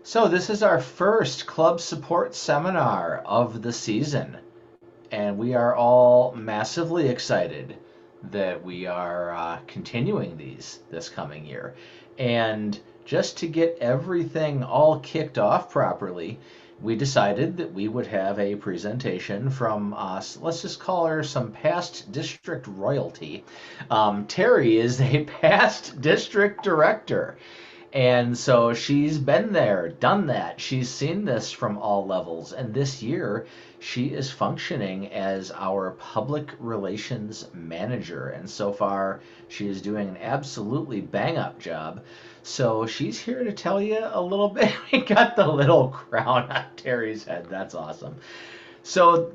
So this is our first club support seminar of the season, and we are all massively excited that we are continuing these this coming year. And just to get everything all kicked off properly, we decided that we would have a presentation from us. Let's just call her some past district royalty. Teri is a past district director. And so she's been there, done that. She's seen this from all levels. And this year, she is functioning as our public relations manager. And so far, she is doing an absolutely bang up job. So she's here to tell you a little bit. We got the little crown on Teri's head. That's awesome. So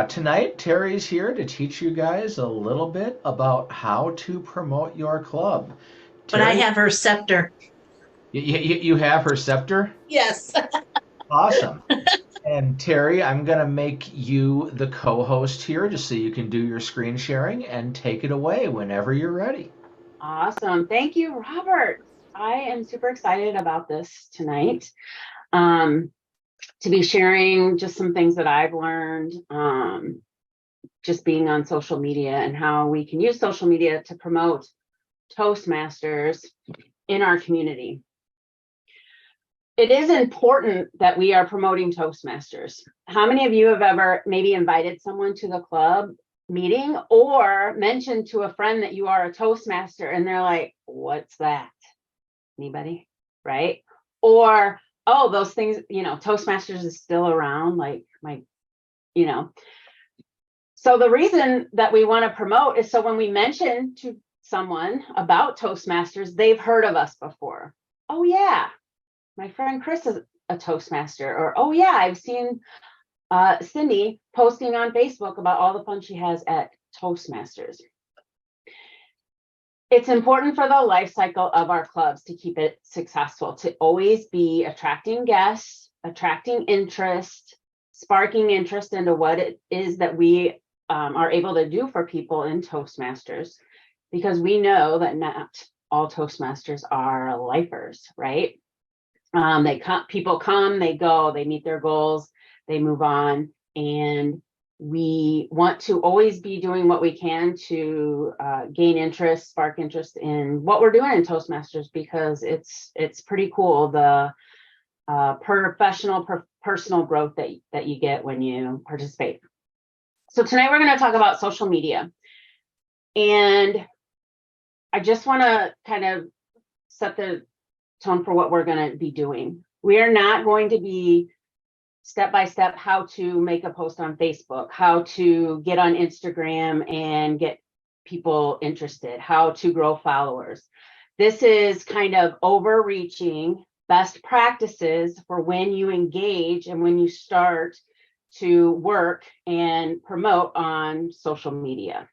tonight, Teri's here to teach you guys a little bit about how to promote your club. But I Teri, have her scepter. you have her scepter? Yes. Awesome. And Teri, I'm going to make you the co host here just so you can do your screen sharing and take it away whenever you're ready. Awesome. Thank you, Robert. I am super excited about this tonight. Um, to be sharing just some things that I've learned, just being on social media and how we can use social media to promote Toastmasters in our community. It is important that we are promoting Toastmasters. How many of you have ever maybe invited someone to the club meeting or mentioned to a friend that you are a Toastmaster and they're like, what's that? Anybody? Right? Or, oh, those things, Toastmasters is still around, like you know. So the reason that we want to promote is so when we mention to someone about Toastmasters, they've heard of us before. Oh yeah, my friend Chris is a Toastmaster. Or, oh yeah, I've seen Cindy posting on Facebook about all the fun she has at Toastmasters. It's important for the life cycle of our clubs to keep it successful, to always be attracting guests, attracting interest, sparking interest into what it is that we are able to do for people in Toastmasters, because we know that not all Toastmasters are lifers, right? People come, they go, they meet their goals, they move on, and we want to always be doing what we can to gain interest, spark interest in what we're doing in Toastmasters, because it's pretty cool, the personal growth that you get when you participate. So tonight we're going to talk about social media, and I just want to kind of set the tone for what we're going to be doing. We are not going to be step-by-step how to make a post on Facebook, how to get on Instagram and get people interested, how to grow followers. This is kind of overreaching best practices for when you engage and when you start to work and promote on social media.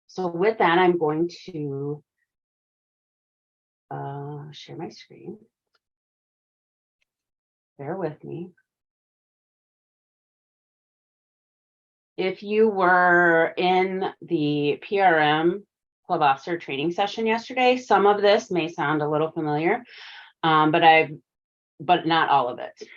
So with that, I'm going to share my screen. Bear with me. If you were in the PRM Club Officer training session yesterday, some of this may sound a little familiar, but not all of it.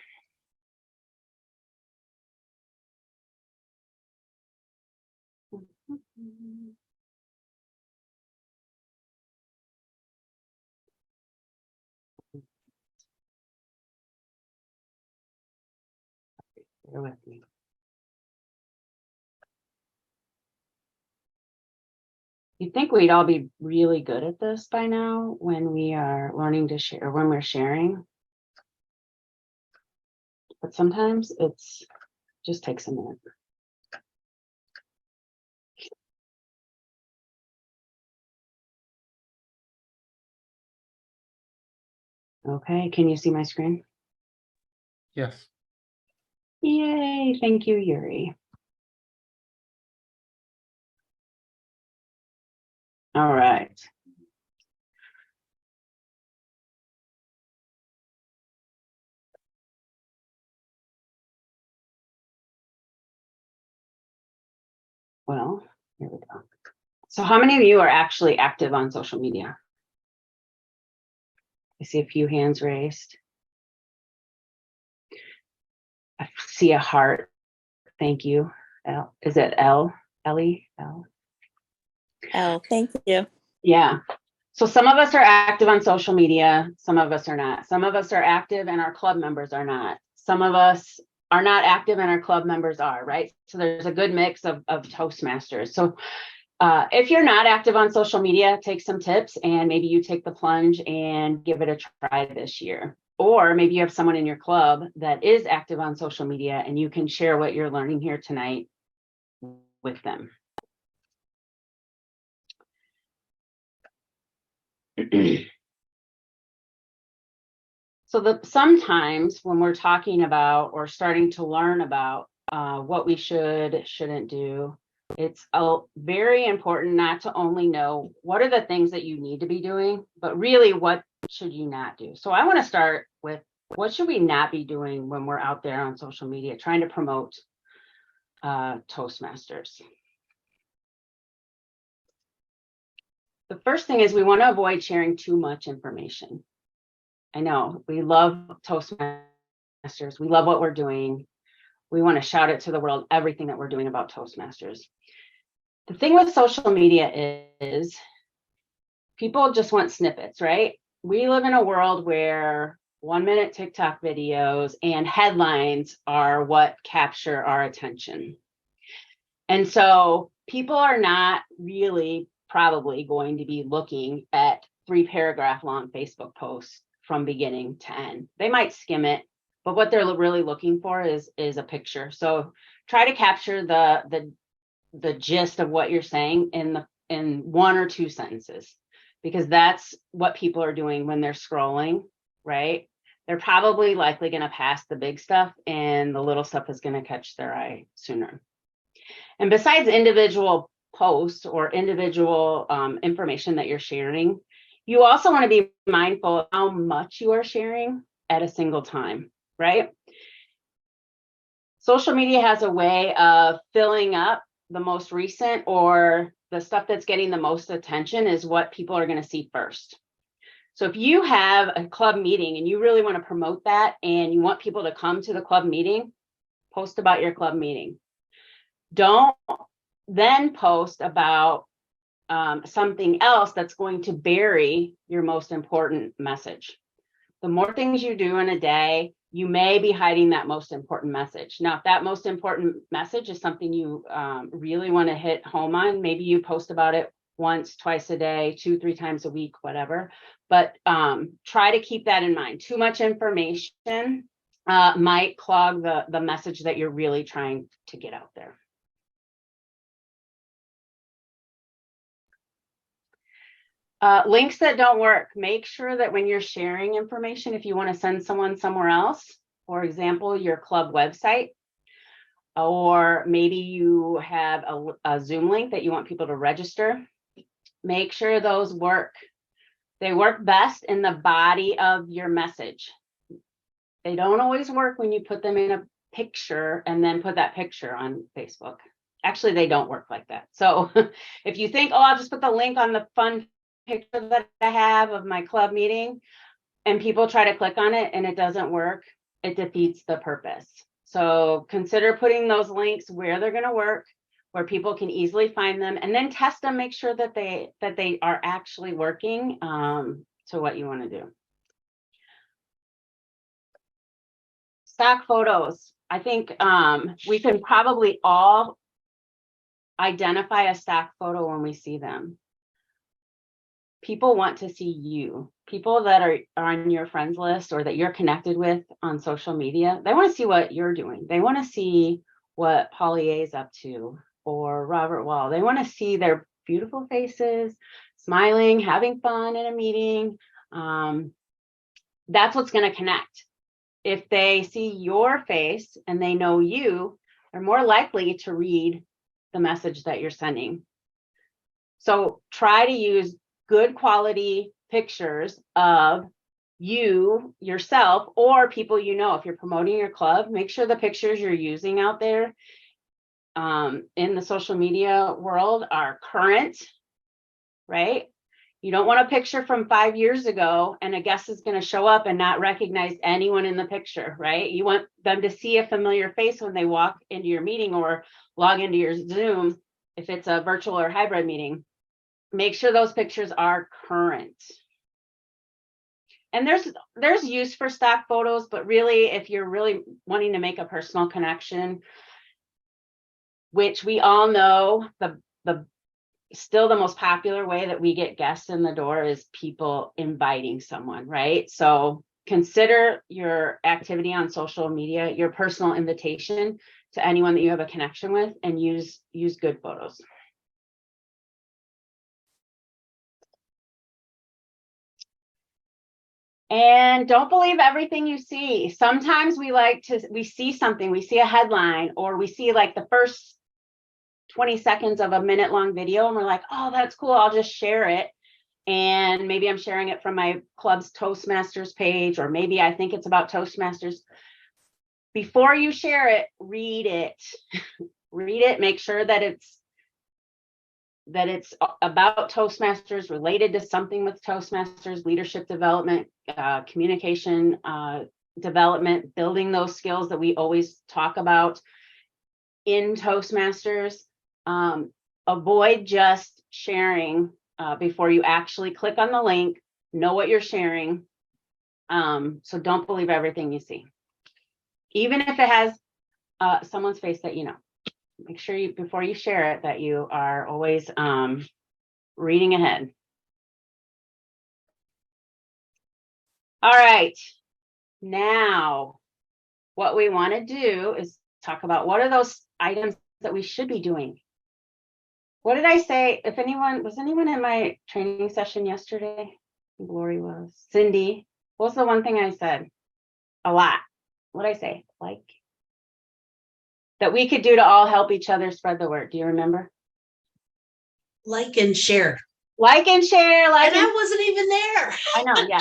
Bear with me. You'd think we'd all be really good at this by now when we are learning to share, when we're sharing. But sometimes it's just takes a minute. Okay, can you see my screen? Yes. Yay, thank you, Yuri. All right. Well, here we go. So how many of you are actually active on social media? I see a few hands raised. I see a heart. Thank you. Is it L? Ellie? L? Oh, thank you. Yeah. So some of us are active on social media. Some of us are not. Some of us are active and our club members are not. Some of us are not active and our club members are, right? So there's a good mix of Toastmasters. So if you're not active on social media, take some tips and maybe you take the plunge and give it a try this year. Or maybe you have someone in your club that is active on social media and you can share what you're learning here tonight with them. So sometimes when we're talking about or starting to learn about what we shouldn't do, it's very important not to only know what are the things that you need to be doing, but really what should you not do. So I want to start with what should we not be doing when we're out there on social media trying to promote Toastmasters. The first thing is we want to avoid sharing too much information. I know we love Toastmasters. We love what we're doing. We want to shout it to the world, everything that we're doing about Toastmasters. The thing with social media is people just want snippets, right? We live in a world where 1-minute TikTok videos and headlines are what capture our attention. And so people are not really probably going to be looking at 3-paragraph long Facebook posts from beginning to end. They might skim it, but what they're really looking for is a picture. So try to capture the gist of what you're saying in 1 or 2 sentences, because that's what people are doing when they're scrolling, right? They're probably likely going to pass the big stuff and the little stuff is going to catch their eye sooner. And besides individual posts or individual information that you're sharing, you also want to be mindful of how much you are sharing at a single time, right? Social media has a way of filling up the most recent or the stuff that's getting the most attention is what people are going to see first. So if you have a club meeting and you really want to promote that and you want people to come to the club meeting, post about your club meeting. Don't then post about something else that's going to bury your most important message. The more things you do in a day, you may be hiding that most important message. Now, if that most important message is something you really want to hit home on, maybe you post about it once, twice a day, 2-3 times a week, whatever. But try to keep that in mind. Too much information might clog the message that you're really trying to get out there. Links that don't work, make sure that when you're sharing information, if you want to send someone somewhere else, for example, your club website, or maybe you have a Zoom link that you want people to register, make sure those work. They work best in the body of your message. They don't always work when you put them in a picture and then put that picture on Facebook. Actually, they don't work like that. So if you think, oh, I'll just put the link on the fun picture that I have of my club meeting and people try to click on it and it doesn't work, it defeats the purpose. So consider putting those links where they're going to work, where people can easily find them, and then test them, make sure that they are actually working to what you want to do. Stock photos. I think we can probably all identify a stock photo when we see them. People want to see you. People that are on your friends list or that you're connected with on social media, they want to see what you're doing. They want to see what Polly A is up to or Robert Wall. They want to see their beautiful faces, smiling, having fun in a meeting. That's what's going to connect. If they see your face and they know you, they're more likely to read the message that you're sending. So try to use good quality pictures of you, yourself, or people you know. If you're promoting your club, make sure the pictures you're using out there in the social media world are current, right? You don't want a picture from 5 years ago and a guest is going to show up and not recognize anyone in the picture, right? You want them to see a familiar face when they walk into your meeting or log into your Zoom, if it's a virtual or hybrid meeting. Make sure those pictures are current. And there's use for stock photos, but really, if you're really wanting to make a personal connection, which we all know still the most popular way that we get guests in the door is people inviting someone, right? So consider your activity on social media, your personal invitation to anyone that you have a connection with, and use good photos. And don't believe everything you see. Sometimes we see something, we see a headline, or we see like the first 20 seconds of a minute-long video, and we're like, oh, that's cool, I'll just share it. And maybe I'm sharing it from my club's Toastmasters page, or maybe I think it's about Toastmasters. Before you share it, read it. Read it, make sure that it's about Toastmasters, related to something with Toastmasters, leadership development, communication development, building those skills that we always talk about in Toastmasters. Avoid just sharing before you actually click on the link. Know what you're sharing. So don't believe everything you see, even if it has someone's face that you know. Make sure you, before you share it, that you are always reading ahead. All right, now what we want to do is talk about what are those items that we should be doing. What did I say? If anyone, was anyone in my training session yesterday? Lori was. Cindy, what was the one thing I said? A lot. What did I say? Like, that we could do to all help each other spread the word. Do you remember? Like and share. Like and share. Like, and I wasn't even there. I know, yeah.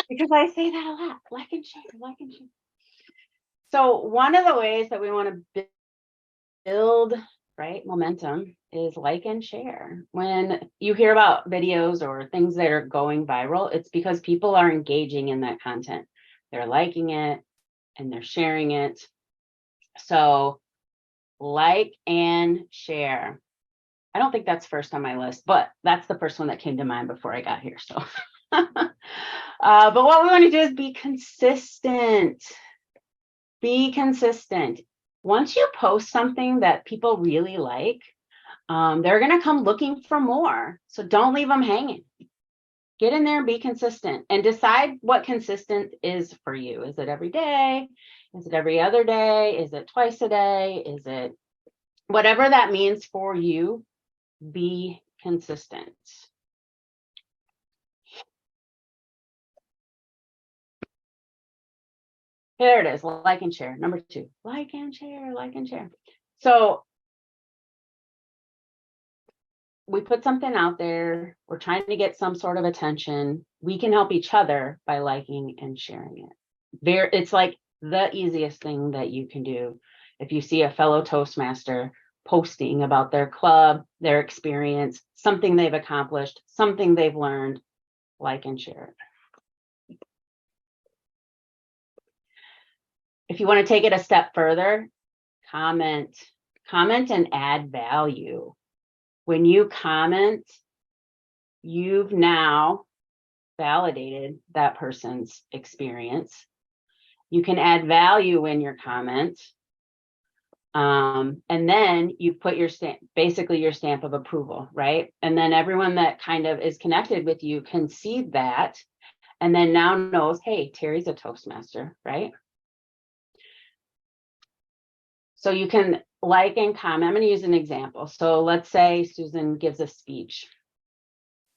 Because I say that a lot. Like and share, like and share. So one of the ways that we want to build, right, momentum is like and share. When you hear about videos or things that are going viral, it's because people are engaging in that content. They're liking it and they're sharing it. So like and share. I don't think that's first on my list, but that's the first one that came to mind before I got here. So, but what we want to do is be consistent. Be consistent. Once you post something that people really like, they're going to come looking for more. So don't leave them hanging. Get in there and be consistent and decide what consistent is for you. Is it every day? Is it every other day? Is it twice a day? Is it whatever that means for you? Be consistent. Here it is, like and share. Number 2, like and share, like and share. So we put something out there, we're trying to get some sort of attention. We can help each other by liking and sharing it. It's like the easiest thing that you can do. If you see a fellow Toastmaster posting about their club, their experience, something they've accomplished, something they've learned, like and share it. If you want to take it a step further, comment and add value. When you comment, you've now validated that person's experience. You can add value in your comment. And then you put your stamp, basically your stamp of approval, right? And then everyone that kind of is connected with you can see that and then now knows, hey, Teri's a Toastmaster, right? So you can like and comment. I'm going to use an example. So let's say Susan gives a speech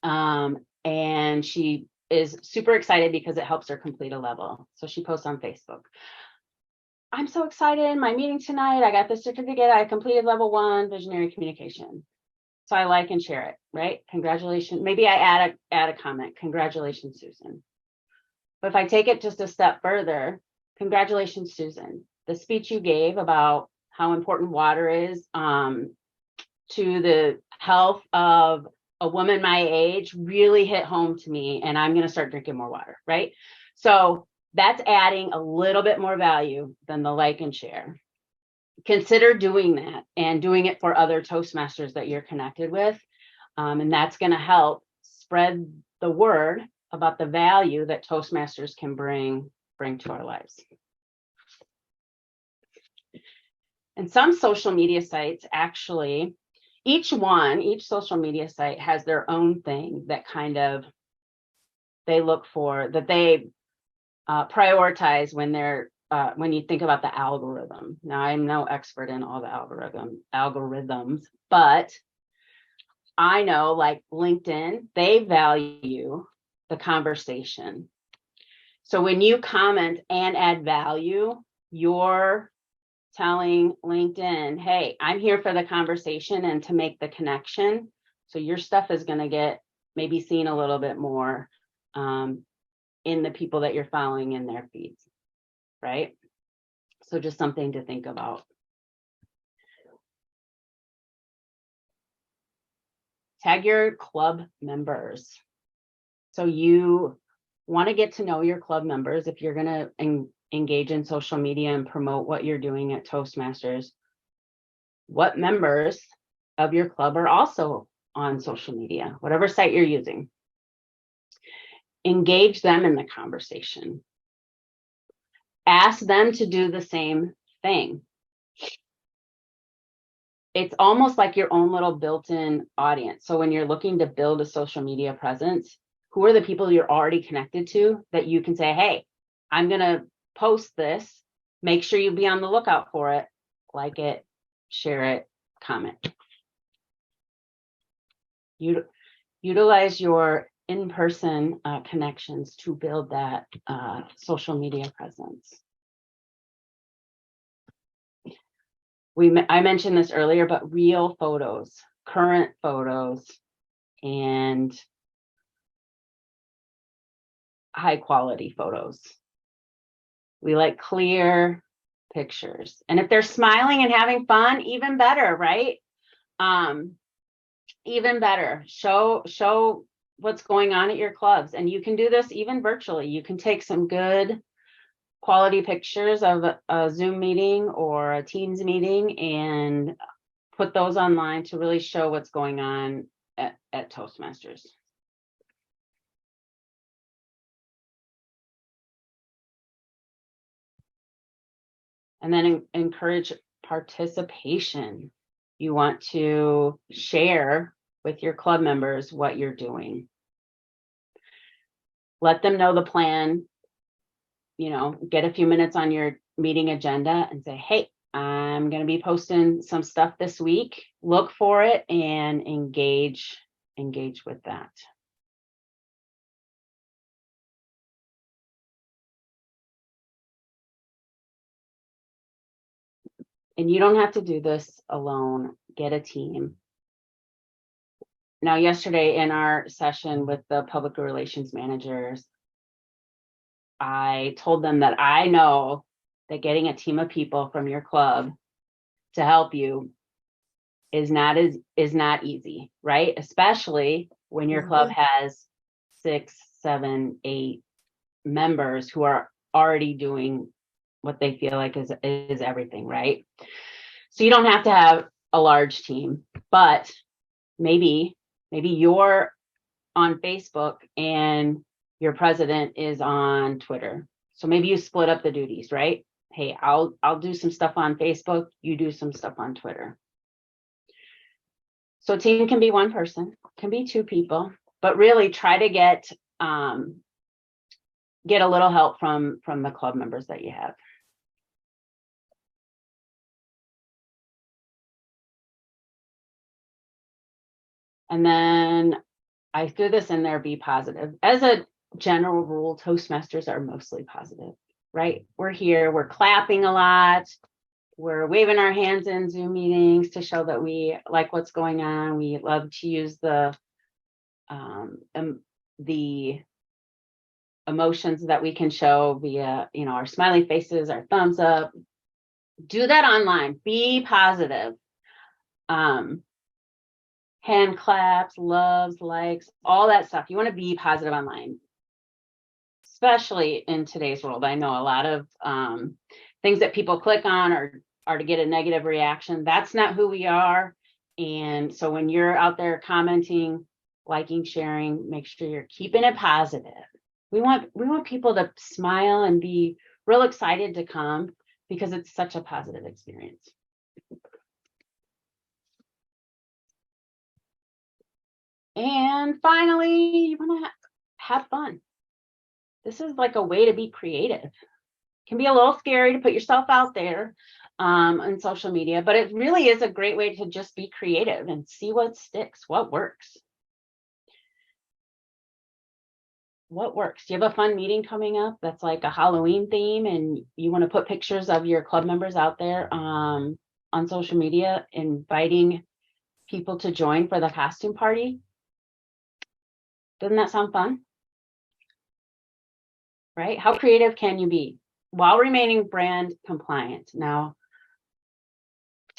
and she is super excited because it helps her complete a level. So she posts on Facebook. I'm so excited, my meeting tonight, I got the certificate, I completed level 1 visionary communication. So I like and share it, right? Congratulations. Maybe I add a comment. Congratulations, Susan. But if I take it just a step further, congratulations, Susan. The speech you gave about how important water is to the health of a woman my age really hit home to me, and I'm going to start drinking more water, right? So that's adding a little bit more value than the like and share. Consider doing that and doing it for other Toastmasters that you're connected with. And that's going to help spread the word about the value that Toastmasters can bring to our lives. And some social media sites actually, each social media site has their own thing that kind of they look for, that they prioritize when you think about the algorithm. Now, I'm no expert in all the algorithms, but I know, like LinkedIn, they value the conversation. So when you comment and add value, you're telling LinkedIn, hey, I'm here for the conversation and to make the connection. So your stuff is going to get maybe seen a little bit more in the people that you're following in their feeds, right? So just something to think about. Tag your club members. So you want to get to know your club members if you're going to engage in social media and promote what you're doing at Toastmasters. What members of your club are also on social media, whatever site you're using? Engage them in the conversation. Ask them to do the same thing. It's almost like your own little built-in audience. So when you're looking to build a social media presence, who are the people you're already connected to that you can say, hey, I'm going to post this. Make sure you be on the lookout for it. Like it, share it, comment. Utilize your in-person connections to build that social media presence. I mentioned this earlier, but real photos, current photos, and high quality photos. We like clear pictures. And if they're smiling and having fun, even better, right? Even better. Show what's going on at your clubs. And you can do this even virtually. You can take some good quality pictures of a Zoom meeting or a Teams meeting and put those online to really show what's going on at Toastmasters. And then encourage participation. You want to share with your club members what you're doing. Let them know the plan. Get a few minutes on your meeting agenda and say, hey, I'm going to be posting some stuff this week. Look for it and engage with that. And you don't have to do this alone. Get a team. Now, yesterday in our session with the public relations managers, I told them that I know that getting a team of people from your club to help you is not easy, right? Especially when your club has 6, 7, 8 members who are already doing what they feel like is everything, right? So you don't have to have a large team, but maybe you're on Facebook and your president is on Twitter. So maybe you split up the duties, right? Hey, I'll do some stuff on Facebook, you do some stuff on Twitter. So a team can be one person, can be 2 people, but really try to get a little help from the club members that you have. And then I threw this in there, be positive. As a general rule, Toastmasters are mostly positive, right? We're here, we're clapping a lot. We're waving our hands in Zoom meetings to show that we like what's going on. We love to use the emotions that we can show via, our smiley faces, our thumbs up. Do that online. Be positive. hand claps, loves, likes, all that stuff. You want to be positive online, especially in today's world. I know a lot of things that people click on are to get a negative reaction. That's not who we are. And so when you're out there commenting, liking, sharing, make sure you're keeping it positive. We want people to smile and be real excited to come because it's such a positive experience. And finally, you want to have fun. This is like a way to be creative. It can be a little scary to put yourself out there on social media, but it really is a great way to just be creative and see what sticks, what works. What works? Do you have a fun meeting coming up that's like a Halloween theme and you want to put pictures of your club members out there on social media, inviting people to join for the costume party? Doesn't that sound fun? Right? How creative can you be while remaining brand compliant? Now,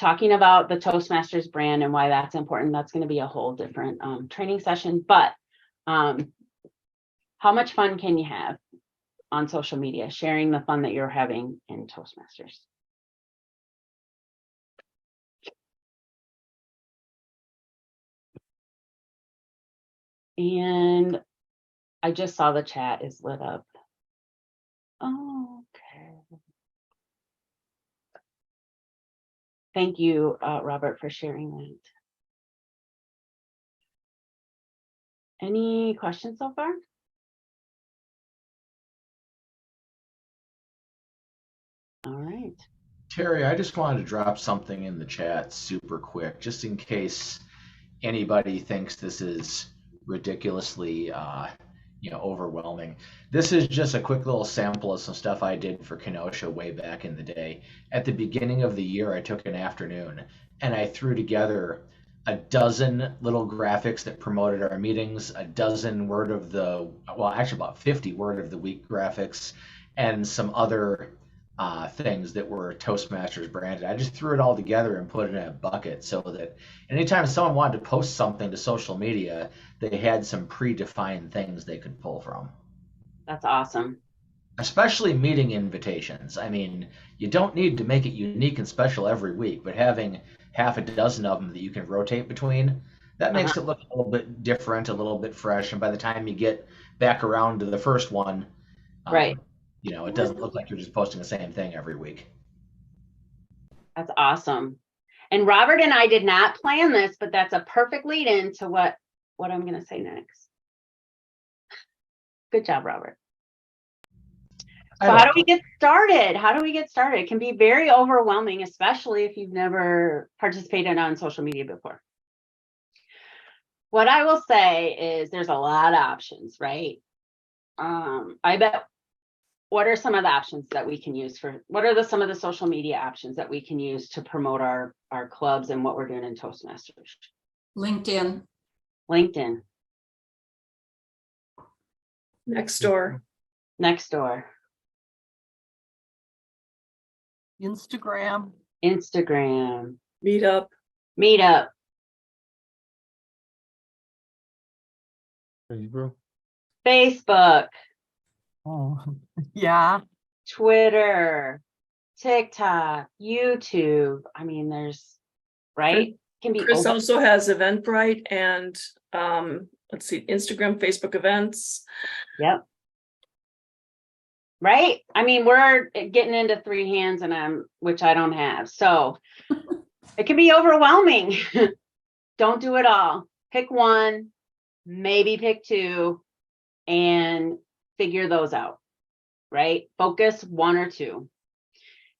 talking about the Toastmasters brand and why that's important, that's going to be a whole different training session. But how much fun can you have on social media, sharing the fun that you're having in Toastmasters? And I just saw the chat is lit up. Oh, okay. Thank you, Robert, for sharing that. Any questions so far? All right. Teri, I just wanted to drop something in the chat super quick, just in case anybody thinks this is ridiculously overwhelming. This is just a quick little sample of some stuff I did for Kenosha way back in the day. At the beginning of the year, I took an afternoon and I threw together a dozen little graphics that promoted our meetings, a dozen actually about 50 word of the week graphics, and some other things that were Toastmasters branded. I just threw it all together and put it in a bucket so that anytime someone wanted to post something to social media, they had some predefined things they could pull from. That's awesome. Especially meeting invitations. I mean, you don't need to make it unique and special every week, but having half a dozen of them that you can rotate between, that makes it look a little bit different, a little bit fresh. And by the time you get back around to the first one, right. It doesn't look like you're just posting the same thing every week. That's awesome. And Robert and I did not plan this, but that's a perfect lead in to what I'm going to say next. Good job, Robert. So how do we get started? How do we get started? It can be very overwhelming, especially if you've never participated on social media before. What I will say is there's a lot of options, right? I bet. What are some of the options that we can use what are some of the social media options that we can use to promote our clubs and what we're doing in Toastmasters? LinkedIn. Nextdoor. Instagram. Meetup. Facebook. Oh, yeah. Twitter, TikTok, YouTube. I mean, there's, right? Chris also has Eventbrite and let's see, Instagram, Facebook events. Yep. Right? I mean, we're getting into three hands which I don't have. So it can be overwhelming. Don't do it all. Pick one, maybe pick two, and figure those out, right? Focus one or two.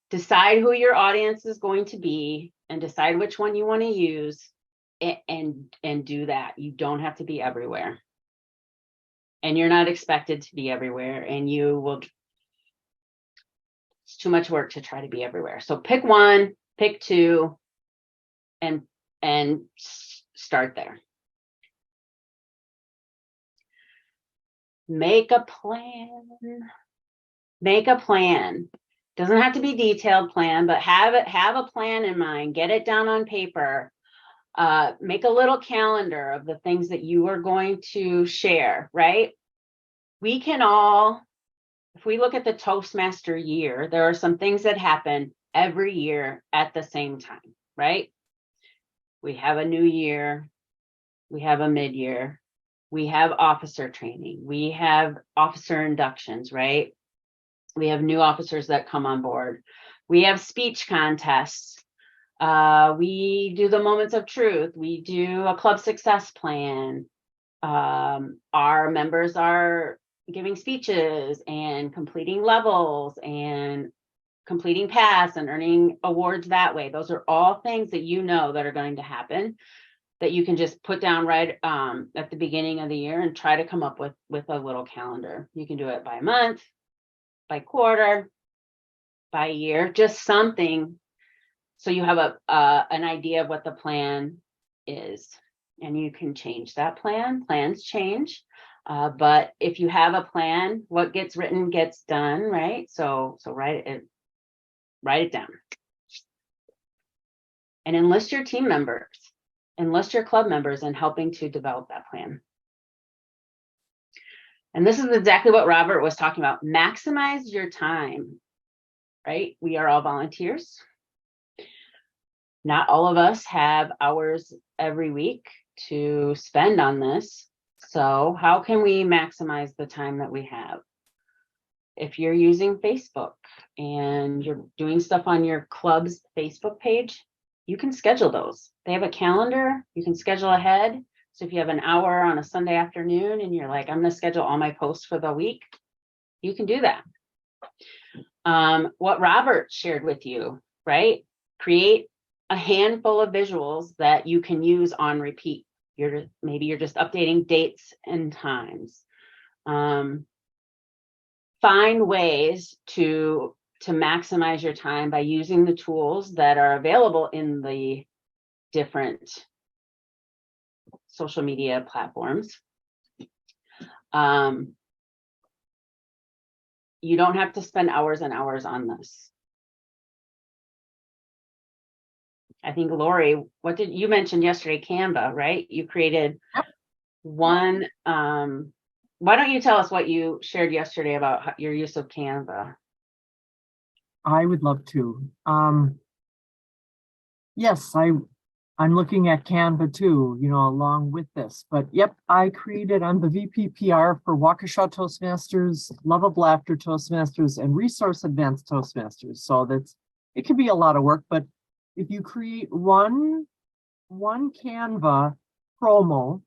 Decide who your audience is going to be and decide which one you want to use and do that. You don't have to be everywhere. And you're not expected to be everywhere, and it's too much work to try to be everywhere. So pick one, pick two, and start there. Make a plan. Doesn't have to be detailed plan, but have a plan in mind. Get it down on paper. Make a little calendar of the things that you are going to share, right? We can all, if we look at the Toastmaster year, there are some things that happen every year at the same time, right? We have a new year, we have a mid-year, we have officer training, we have officer inductions, right? We have new officers that come on board. We have speech contests. We do the moments of truth. We do a club success plan. Our members are giving speeches and completing levels and completing paths and earning awards that way. Those are all things that you know that are going to happen that you can just put down right at the beginning of the year and try to come up with a little calendar. You can do it by month, by quarter, by year, just something so you have an idea of what the plan is, and you can change that plan. Plans change, but if you have a plan, what gets written gets done, right? So write it down, and enlist your team members, enlist your club members in helping to develop that plan. And this is exactly what Robert was talking about. Maximize your time, right? We are all volunteers. Not all of us have hours every week to spend on this. So how can we maximize the time that we have? If you're using Facebook and you're doing stuff on your club's Facebook page, you can schedule those. They have a calendar, you can schedule ahead. So if you have an hour on a Sunday afternoon and you're like, I'm going to schedule all my posts for the week, you can do that. What Robert shared with you, right? Create a handful of visuals that you can use on repeat. Maybe you're just updating dates and times. Find ways to maximize your time by using the tools that are available in the different social media platforms. You don't have to spend hours and hours on this. I think Lori, what did you mention yesterday? Canva, right? You created one. Why don't you tell us what you shared yesterday about your use of Canva? I would love to. Yes, I'm looking at Canva too, along with this. But yep, I'm the VP PR for Waukesha Toastmasters, Love of Laughter Toastmasters, and Resource Advanced Toastmasters. So it can be a lot of work, but if you create one Canva promo,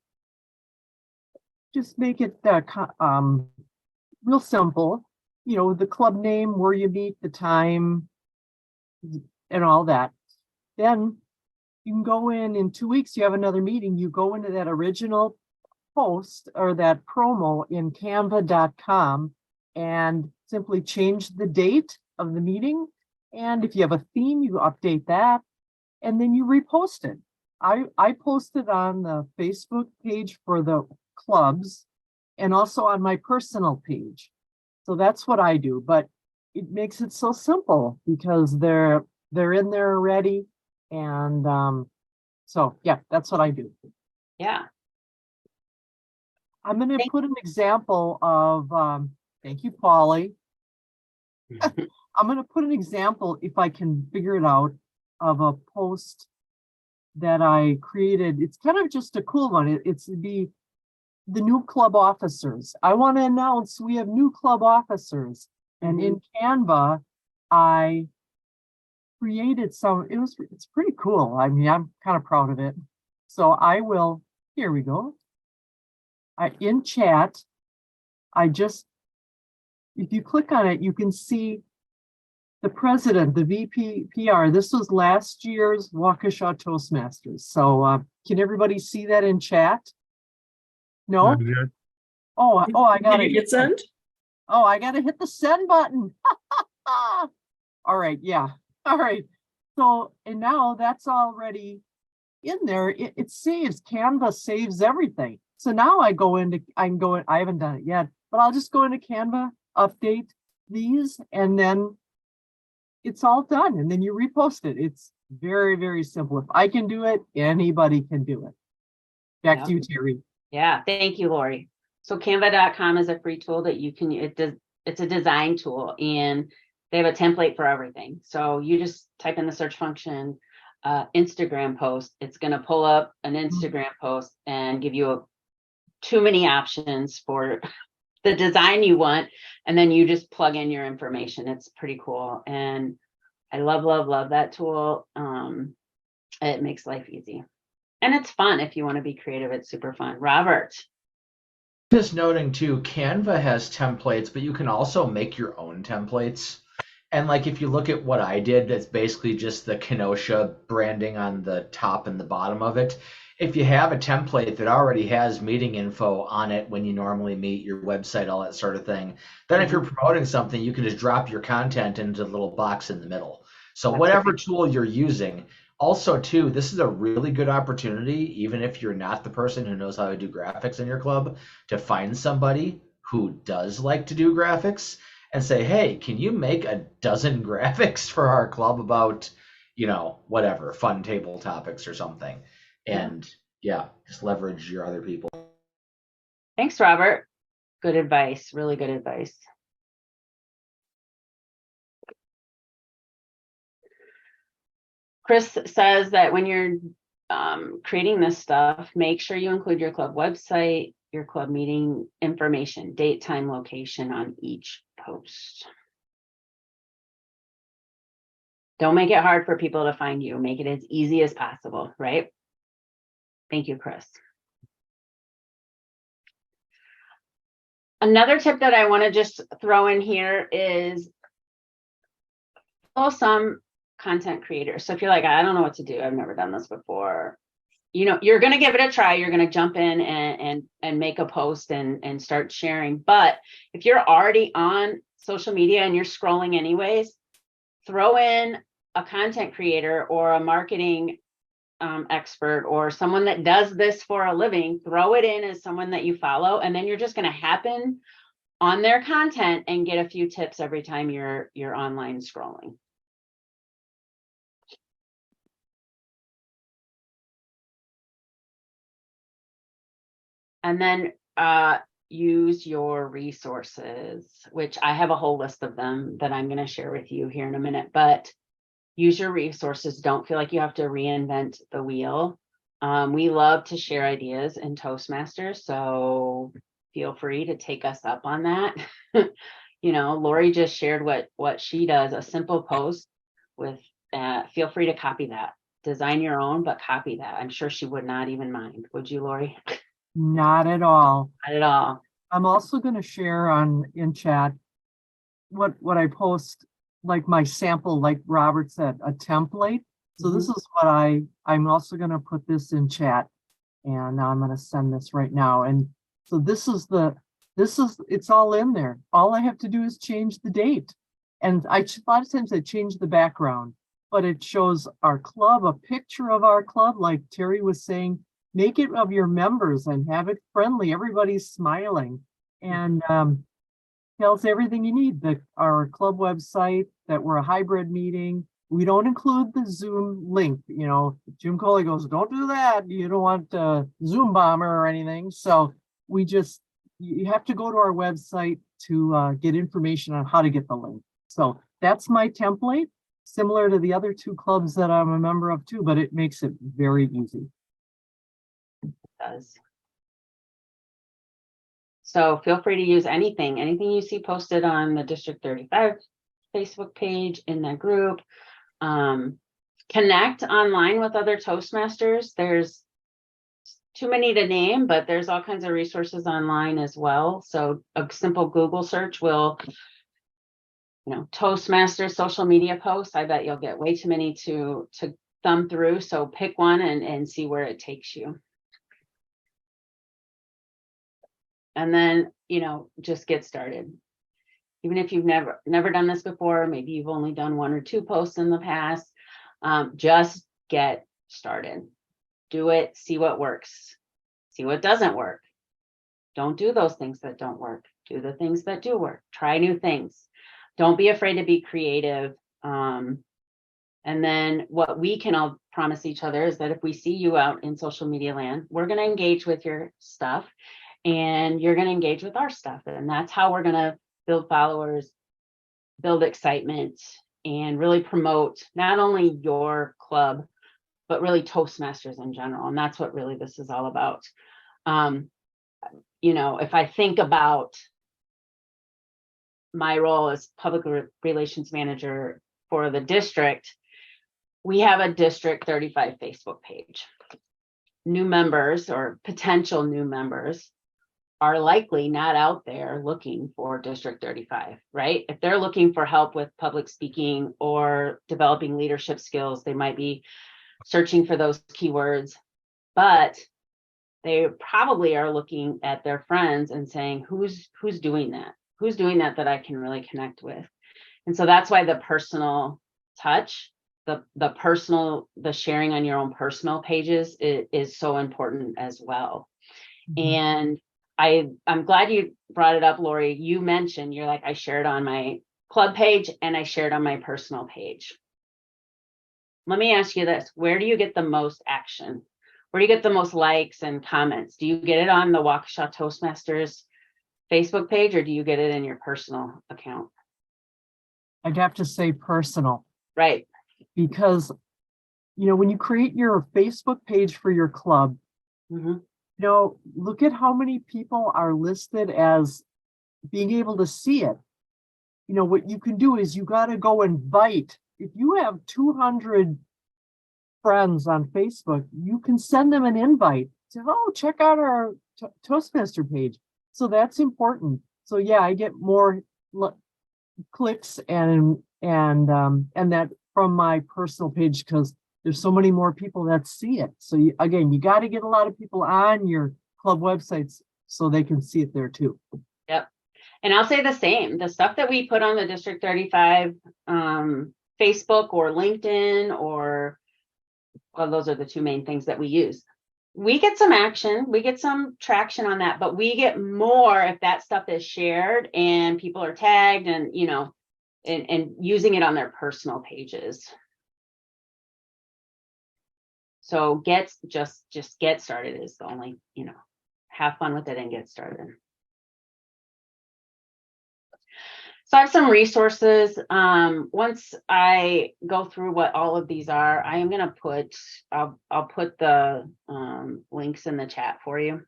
just make it real simple, the club name, where you meet, the time, and all that. Then you can go in 2 weeks, you have another meeting, you go into that original post or that promo in canva.com and simply change the date of the meeting. And if you have a theme, you update that and then you repost it. I posted on the Facebook page for the clubs and also on my personal page. So that's what I do, but it makes it so simple because they're in there already. And so, yeah, that's what I do. Yeah. I'm going to put an example of, thank you, Polly. I'm going to put an example, if I can figure it out, of a post that I created. It's kind of just a cool one. It's the new club officers. I want to announce we have new club officers. And in Canva, I created it's pretty cool. I mean, I'm kind of proud of it. So here we go. In chat, if you click on it, you can see the president, the VP PR. This was last year's Waukesha Toastmasters. So can everybody see that in chat? No? Oh, I got Did you hit send? Oh, I got to hit the send button. All right. Yeah. All right. So, and now that's already in there. It saves. Canva saves everything. So now I haven't done it yet, but I'll just go into Canva, update these, and then it's all done. And then you repost it. Very, very simple. If I can do it, anybody can do it. Back to you, Terry. Yeah, thank you, Lori. So canva.com is a free tool that you can, it's a design tool, and they have a template for everything. So you just type in the search function, Instagram post. It's going to pull up an Instagram post and give you too many options for the design you want. And then you just plug in your information. It's pretty cool. And I love, love, love that tool. It makes life easy. And it's fun if you want to be creative. It's super fun. Robert. Just noting too, Canva has templates, but you can also make your own templates. And like if you look at what I did, it's basically just the Kenosha branding on the top and the bottom of it. If you have a template that already has meeting info on it when you normally meet, your website, all that sort of thing, then if you're promoting something, you can just drop your content into the little box in the middle. So That's whatever great. tool you're using, also too, this is a really good opportunity, even if you're not the person who knows how to do graphics in your club, to find somebody who does like to do graphics and say, hey, can you make a dozen graphics for our club about, whatever, fun table topics or something? And yeah, just leverage your other people. Thanks, Robert. Good advice. Really good advice. Chris says that when you're creating this stuff, make sure you include your club website, your club meeting information, date, time, location on each post. Don't make it hard for people to find you. Make it as easy as possible, right? Thank you, Chris. Another tip that I want to just throw in here is follow some content creators. So if you're like, I don't know what to do, I've never done this before, you're going to give it a try. You're going to jump in and make a post and start sharing. But if you're already on social media and you're scrolling anyways, throw in a content creator or a marketing expert or someone that does this for a living. Throw it in as someone that you follow, and then you're just going to happen on their content and get a few tips every time you're online scrolling. And then use your resources, which I have a whole list of them that I'm going to share with you here in a minute, but use your resources. Don't feel like you have to reinvent the wheel. We love to share ideas in Toastmasters, so feel free to take us up on that. Lori just shared what she does, a simple post with, feel free to copy that. Design your own, but copy that. I'm sure she would not even mind. Would you, Lori? Not at all. Not at all. I'm also going to share in chat what I post, like my sample, like Robert said, a template. So this is what I'm also going to put this in chat, and I'm going to send this right now. And so it's all in there. All I have to do is change the date. And a lot of times I change the background, but it shows our club, a picture of our club, like Teri was saying. Make it of your members and have it friendly. Everybody's smiling, and tells everything you need. Our club website, that we're a hybrid meeting. We don't include the Zoom link. Jim Coley goes, don't do that. You don't want Zoom bomber or anything. So you have to go to our website to get information on how to get the link. So that's my template, similar to the other two clubs that I'm a member of too, but it makes it very easy. Does. So feel free to use anything you see posted on the District 35 Facebook page, in that group. Connect online with other Toastmasters. There's too many to name, but there's all kinds of resources online as well. So a simple Google search will, Toastmasters social media posts. I bet you'll get way too many to thumb through. So pick one and see where it takes you. And then, just get started. Even if you've never done this before, maybe you've only done one or two posts in the past, just get started. Do it, see what works, see what doesn't work. Don't do those things that don't work. Do the things that do work. Try new things. Don't be afraid to be creative. And And then what we can all promise each other is that if we see you out in social media land, we're going to engage with your stuff and you're going to engage with our stuff. And that's how we're going to build followers, build excitement, and really promote not only your club, but really Toastmasters in general. And that's what really this is all about. You know, if I think about my role as public relations manager for the district, we have a District 35 Facebook page. New members or potential new members are likely not out there looking for District 35, right? If they're looking for help with public speaking or developing leadership skills, they might be searching for those keywords, but they probably are looking at their friends and saying, who's doing that? Who's doing that I can really connect with? And so that's why the personal touch, the sharing on your own personal pages is so important as well. And I'm glad you brought it up, Lori. You mentioned, you're like, I shared on my club page and I shared on my personal page. Let me ask you this. Where do you get the most action? Where do you get the most likes and comments? Do you get it on the Waukesha Toastmasters Facebook page, or do you get it in your personal account? I'd have to say personal. Right. Because, you know, when you create your Facebook page for your club, Mm-hmm. you know, look at how many people are listed as being able to see it. You know, what you can do is you got to go invite. If you have 200 friends on Facebook, you can send them an invite to, oh, check out our Toastmaster page. So that's important. So yeah, I get more clicks and that from my personal page because there's so many more people that see it. So again, you got to get a lot of people on your club websites so they can see it there too. Yep. And I'll say the same. The stuff that we put on the District 35 Facebook or LinkedIn, or well, those are the two main things that we use. We get some action, we get some traction on that, but we get more if that stuff is shared and people are tagged and, you know, and using it on their personal pages. So just get started is the only, you know, have fun with it and get started. So I have some resources. Once I go through what all of these are, I am going to put, I'll put the links in the chat for you.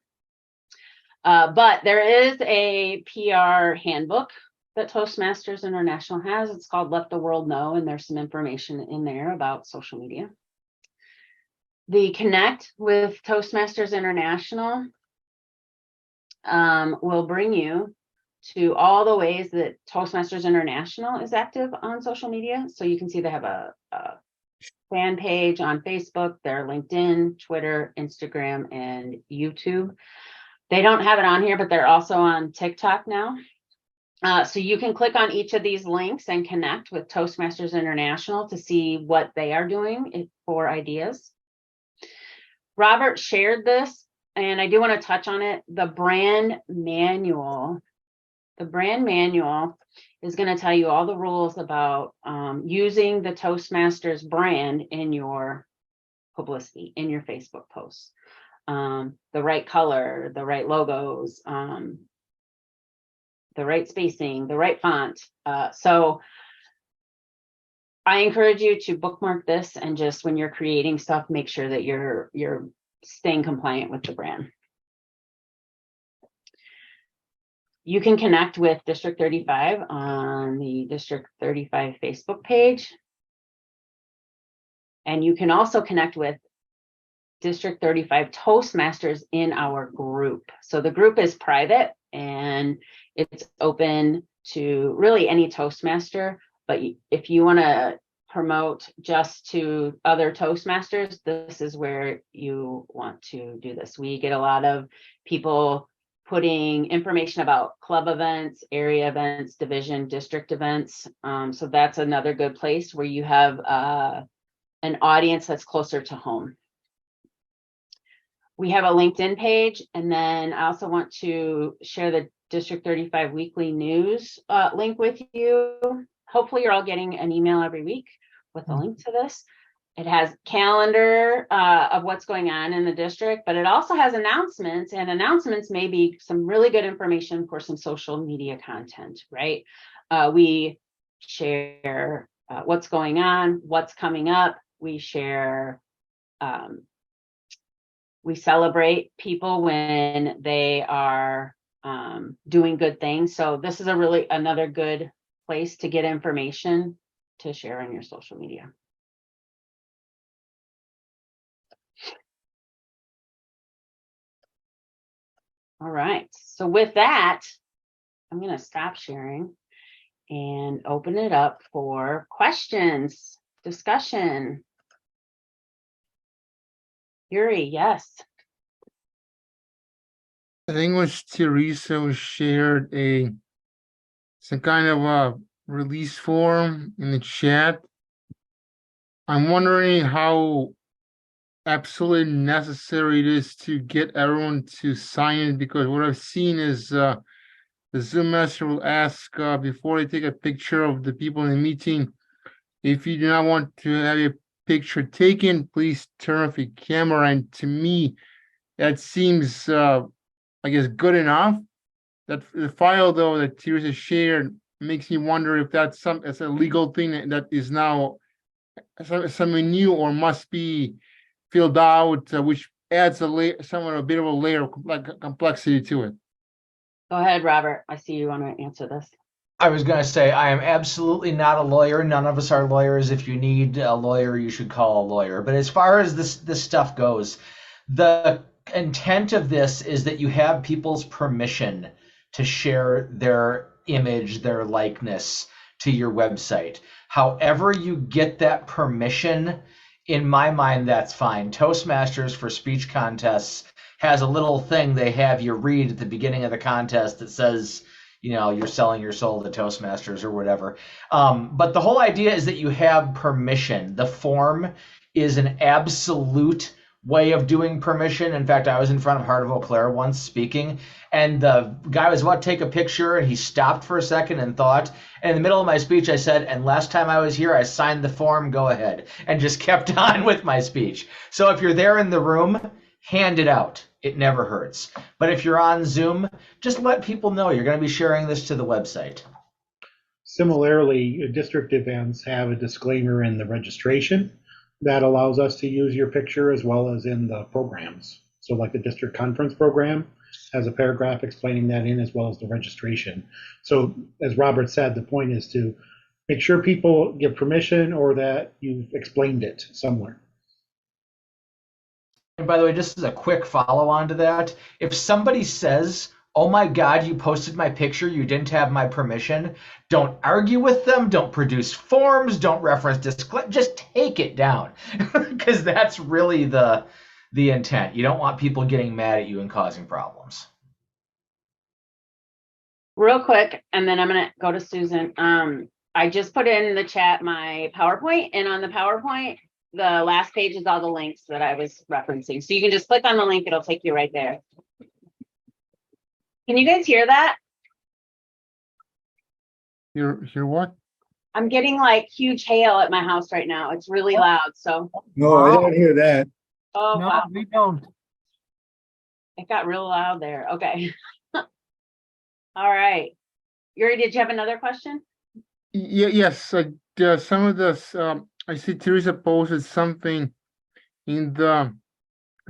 But there is a PR handbook that Toastmasters International has. It's called Let the World Know, and there's some information in there about social media. The Connect with Toastmasters International will bring you to all the ways that Toastmasters International is active on social media. So you can see they have a fan page on Facebook, their LinkedIn, Twitter, Instagram, and YouTube. They don't have it on here, but they're also on TikTok now. So you can click on each of these links and connect with Toastmasters International to see what they are doing for ideas. Robert shared this, and I do want to touch on it. The brand manual is going to tell you all the rules about using the Toastmasters brand in your publicity, in your Facebook posts. The right color, the right logos, the right spacing, the right font. So I encourage you to bookmark this and just when you're creating stuff, make sure that you're staying compliant with the brand. You can connect with District 35 on the District 35 Facebook page. And you can also connect with District 35 Toastmasters in our group. So the group is private and it's open to really any Toastmaster. But if you want to promote just to other Toastmasters, this is where you want to do this. We get a lot of people putting information about club events, area events, division, district events. So that's another good place where you have an audience that's closer to home. We have a LinkedIn page, and then I also want to share the District 35 weekly news link with you. Hopefully you're all getting an email every week with a link to this. It has calendar of what's going on in the district, but it also has announcements, and announcements may be some really good information for some social media content, right? We share what's going on, what's coming up. We share, we celebrate people when they are doing good things. So this is another good place to get information to share on your social media. All right, so with that, I'm going to stop sharing and open it up for questions, discussion. Yuri, yes. I think it was Teresa who shared some kind of a release form in the chat. I'm wondering how absolutely necessary it is to get everyone to sign it, because what I've seen is the Zoom master will ask before they take a picture of the people in the meeting, if you do not want to have your picture taken, please turn off your camera. And to me, that seems, I guess, good enough. That the file, though, that Teresa shared makes me wonder if that's a legal thing that is now something new or must be filled out, which adds a bit of a layer of complexity to it. Go ahead, Robert. I see you want to answer this. I was going to say, I am absolutely not a lawyer. None of us are lawyers. If you need a lawyer, you should call a lawyer. But as far as this stuff goes, the intent of this is that you have people's permission to share their image, their likeness to your website. However you get that permission, in my mind, that's fine. Toastmasters for speech contests has a little thing they have you read at the beginning of the contest that says, you know, you're selling your soul to Toastmasters or whatever. But the whole idea is that you have permission. The form is an absolute way of doing permission. In fact, I was in front of Heart of Eau Claire once speaking, and the guy was about to take a picture, and he stopped for a second and thought. And in the middle of my speech, I said, and last time I was here, I signed the form, go ahead, and just kept on with my speech. So if you're there in the room, hand it out. It never hurts. But if you're on Zoom, just let people know you're going to be sharing this to the website. Similarly, district events have a disclaimer in the registration that allows us to use your picture as well as in the programs. So like the district conference program has a paragraph explaining that in as well as the registration. So as Robert said, the point is to make sure people give permission or that you've explained it somewhere. And by the way, just as a quick follow-on to that, if somebody says, oh my God, you posted my picture, you didn't have my permission, don't argue with them, don't produce forms, don't reference disclaimer, just take it down. Because that's really the intent. You don't want people getting mad at you and causing problems. Real quick, and then I'm going to go to Susan. I just put in the chat my PowerPoint, and on the PowerPoint, the last page is all the links that I was referencing. So you can just click on the link, it'll take you right there. Can you guys hear that? Hear what? I'm getting like huge hail at my house right now. It's really loud. So, No, I don't hear that. oh, No, wow. we don't. It got real loud there. Okay. All right. Yuri, did you have another question? Yes. Some of this, I see Teresa posted something in the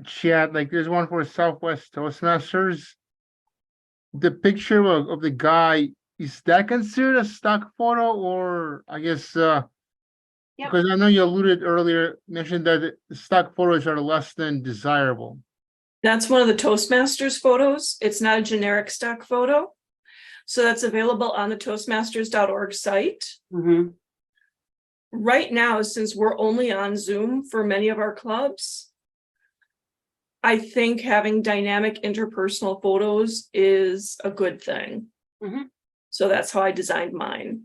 chat. Like there's one for Southwest Toastmasters. The picture of the guy, is that considered a stock photo, or I guess because I know you alluded earlier, mentioned that the stock photos are less than desirable. That's one of the Toastmasters photos. It's not a generic stock photo. So that's available on the toastmasters.org site. Mm-hmm. Right now, since we're only on Zoom for many of our clubs, I think having dynamic interpersonal photos is a good thing. Mm-hmm. So that's how I designed mine.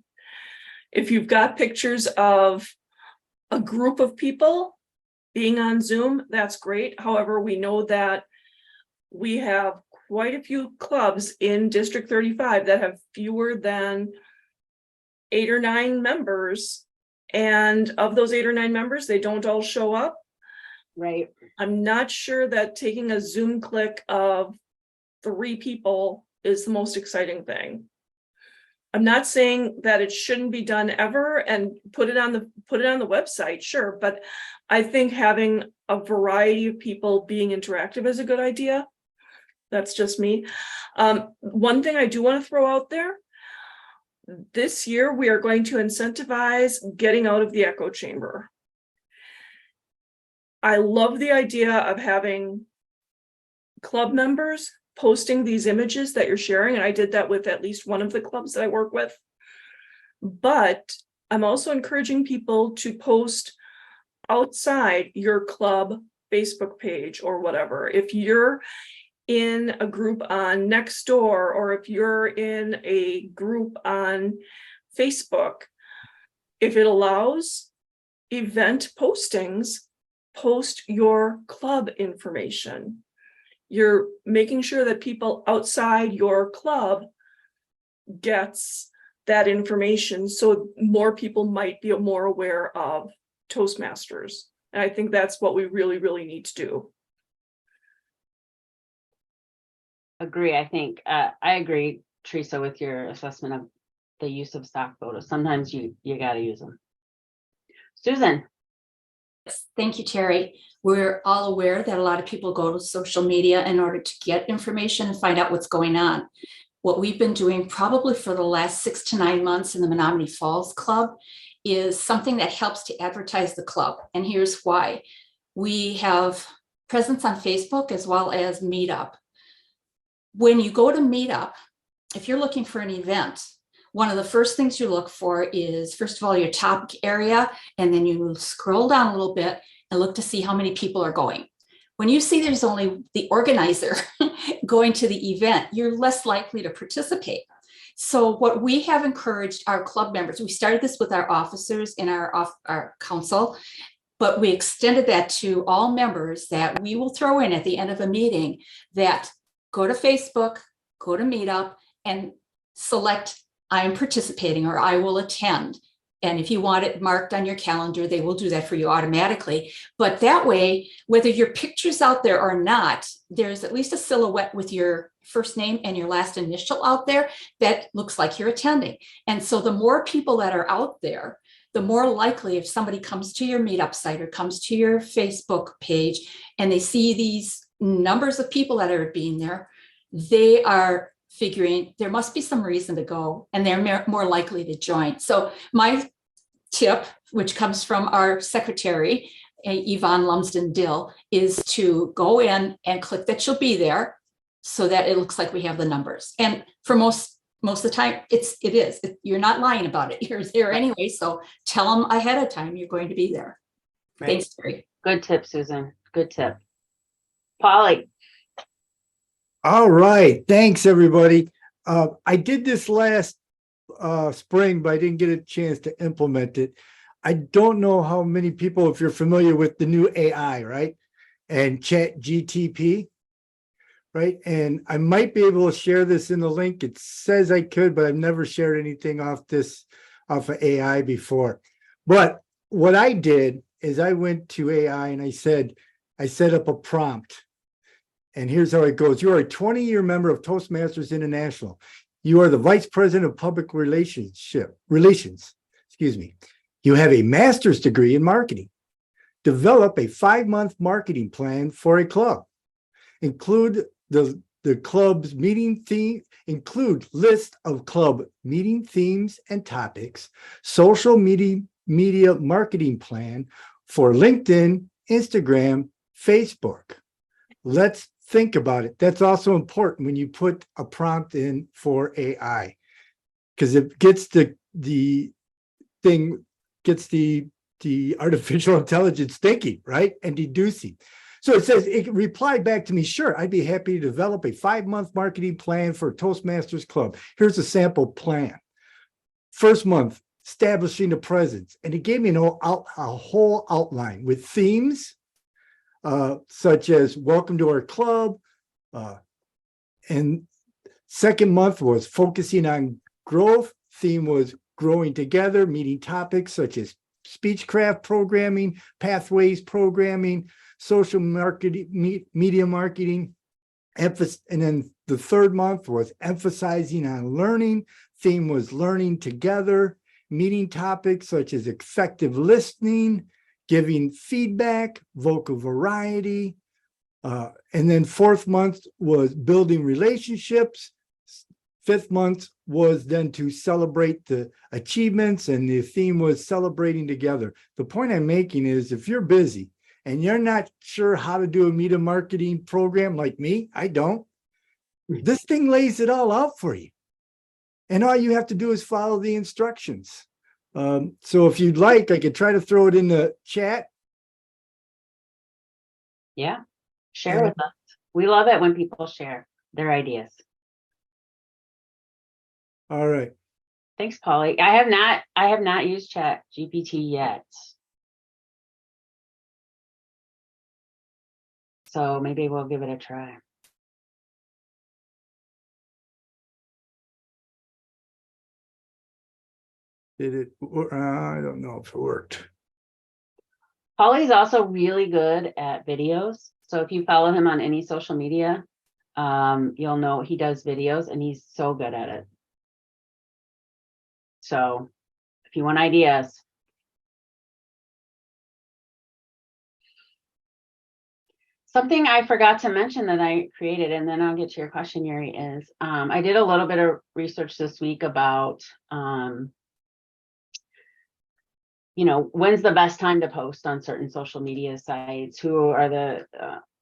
If you've got pictures of a group of people being on Zoom, that's great. However, we know that we have quite a few clubs in District 35 that have fewer than 8 or 9 members. And of those 8 or 9 members, they don't all show up. Right. I'm not sure that taking a Zoom click of 3 people is the most exciting thing. I'm not saying that it shouldn't be done ever and put it on the website, sure, but I think having a variety of people being interactive is a good idea. That's just me. One thing I do want to throw out there, this year we are going to incentivize getting out of the echo chamber. I love the idea of having club members posting these images that you're sharing, and I did that with at least one of the clubs that I work with. But I'm also encouraging people to post outside your club Facebook page or whatever. If you're in a group on Nextdoor, or if you're in a group on Facebook, if it allows event postings, post your club information. You're making sure that people outside your club gets that information, so more people might be more aware of Toastmasters. And I think that's what we really, really need to do. Agree. I think I agree, Teresa, with your assessment of the use of stock photos. Sometimes you got to use them. Susan. Thank you, Teri. We're all aware that a lot of people go to social media in order to get information and find out what's going on. What we've been doing probably for the last 6 to 9 months in the Menominee Falls Club is something that helps to advertise the club. And here's why. We have presence on Facebook as well as Meetup. When you go to Meetup, if you're looking for an event, one of the first things you look for is, first of all, your topic area, and then you scroll down a little bit and look to see how many people are going. When you see there's only the organizer going to the event, you're less likely to participate. So what we have encouraged our club members, we started this with our officers in our council, but we extended that to all members, that we will throw in at the end of a meeting that go to Facebook, go to Meetup, and select I'm participating or I will attend. And if you want it marked on your calendar, they will do that for you automatically. But that way, whether your picture's out there or not, there's at least a silhouette with your first name and your last initial out there that looks like you're attending. And so the more people that are out there, the more likely, if somebody comes to your Meetup site or comes to your Facebook page and they see these numbers of people that are being there, they are figuring there must be some reason to go, and they're more likely to join. So my tip, which comes from our secretary, Yvonne Lumsden-Dill, is to go in and click that you'll be there so that it looks like we have the numbers. And for most of the time, it is. You're not lying about it. You're there anyway. So tell them ahead of time you're going to be there. Right. Thanks, Teri. Good tip, Susan. Good tip. Polly. All right. Thanks, everybody. I did this last spring, but I didn't get a chance to implement it. I don't know how many people, if you're familiar with the new AI, right? And ChatGTP, right? And I might be able to share this in the link. It says I could, but I've never shared anything off of AI before. But what I did is I went to AI and I set up a prompt. And here's how it goes. You are a 20-year member of Toastmasters International. You are the Vice President of Public Relations. You have a master's degree in marketing. Develop a 5-month marketing plan for a club. Include the club's meeting theme, include list of club meeting themes and topics, social media marketing plan for LinkedIn, Instagram, Facebook. Let's think about it. That's also important when you put a prompt in for AI, because it gets the artificial intelligence thinking, right? And deducing. So it says, it replied back to me, sure, I'd be happy to develop a 5-month marketing plan for Toastmasters Club. Here's a sample plan. First month, establishing a presence. And it gave me a whole outline with themes, such as welcome to our club. And second month was focusing on growth. Theme was growing together, meeting topics such as speechcraft programming, pathways programming, social marketing, media marketing. And then the third month was emphasizing on learning. Theme was learning together. Meeting topics such as effective listening, giving feedback, vocal variety. And then fourth month was building relationships. Fifth month was then to celebrate the achievements, and the theme was celebrating together. The point I'm making is if you're busy and you're not sure how to do a media marketing program like me, I don't, this thing lays it all out for you. And all you have to do is follow the instructions. So if you'd like, I could try to throw it in the chat. Yeah, share with us. We love it when people share their ideas. All right. Thanks, Polly. I have not used Chat GPT yet. So maybe we'll give it a try. Did it? I don't know if it worked. Polly's also really good at videos. So if you follow him on any social media, you'll know he does videos and he's so good at it. So if you want ideas. Something I forgot to mention that I created, and then I'll get to your question, Yuri, is I did a little bit of research this week about, when's the best time to post on certain social media sites? Who are the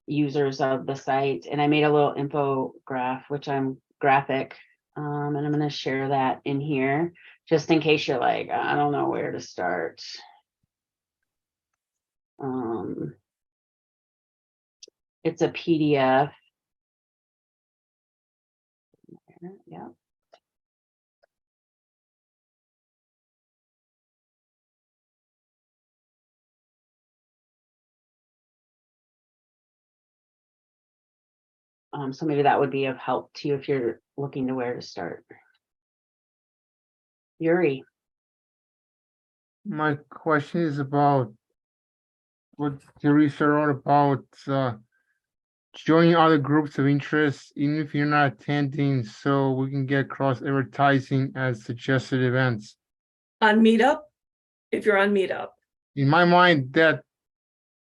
users of the site? And I made a little infographic, which I'm graphic, and I'm going to share that in here just in case you're like, I don't know where to start. It's a PDF. Yeah. So maybe that would be of help to you if you're looking to where to start. Yuri. My question is about what Teresa wrote about joining other groups of interest, even if you're not attending, so we can get cross advertising as suggested events. On Meetup, if you're on Meetup. In my mind, that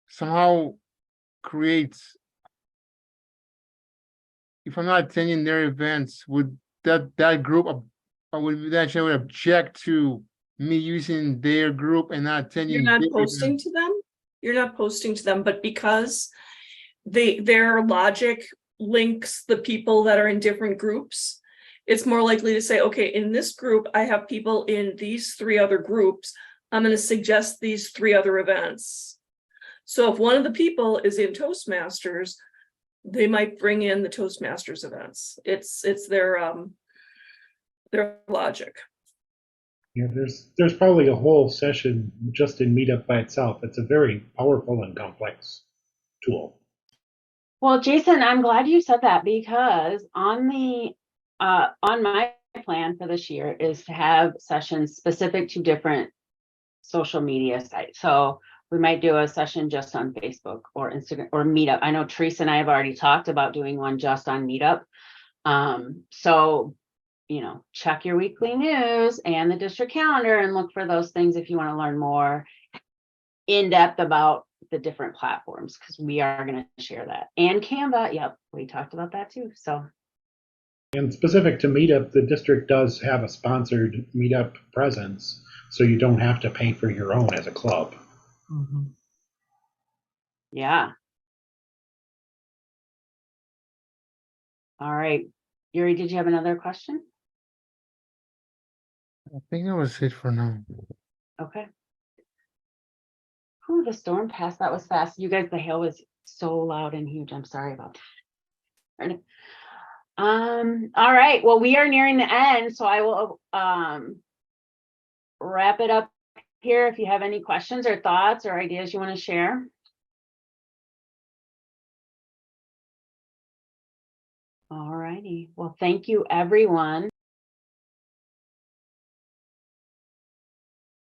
somehow creates, if I'm not attending their events, would that group would object to me using their group and not attending? You're not their posting events? to them. You're not posting to them, but because their logic links the people that are in different groups, it's more likely to say, okay, in this group, I have people in these 3 other groups. I'm going to suggest these 3 other events. So if one of the people is in Toastmasters, they might bring in the Toastmasters events. It's their logic. Yeah, there's probably a whole session just in Meetup by itself. It's a very powerful and complex tool. Well, Jason, I'm glad you said that because on my plan for this year is to have sessions specific to different social media sites. So we might do a session just on Facebook or Instagram or Meetup. I know Teresa and I have already talked about doing one just on Meetup. So, check your weekly news and the district calendar and look for those things if you want to learn more in depth about the different platforms, because we are going to share that. And Canva, yep, we talked about that too. So. And specific to Meetup, the district does have a sponsored Meetup presence, so you don't have to pay for your own as a club. Mm-hmm. Yeah. All right. Yuri, did you have another question? I think that was it for now. Okay. Ooh, the storm passed. That was fast. You guys, the hail was so loud and huge. I'm sorry about that. All right. Well, we are nearing the end, so I will wrap it up here. If you have any questions or thoughts or ideas you want to share. All righty. Well, thank you, everyone.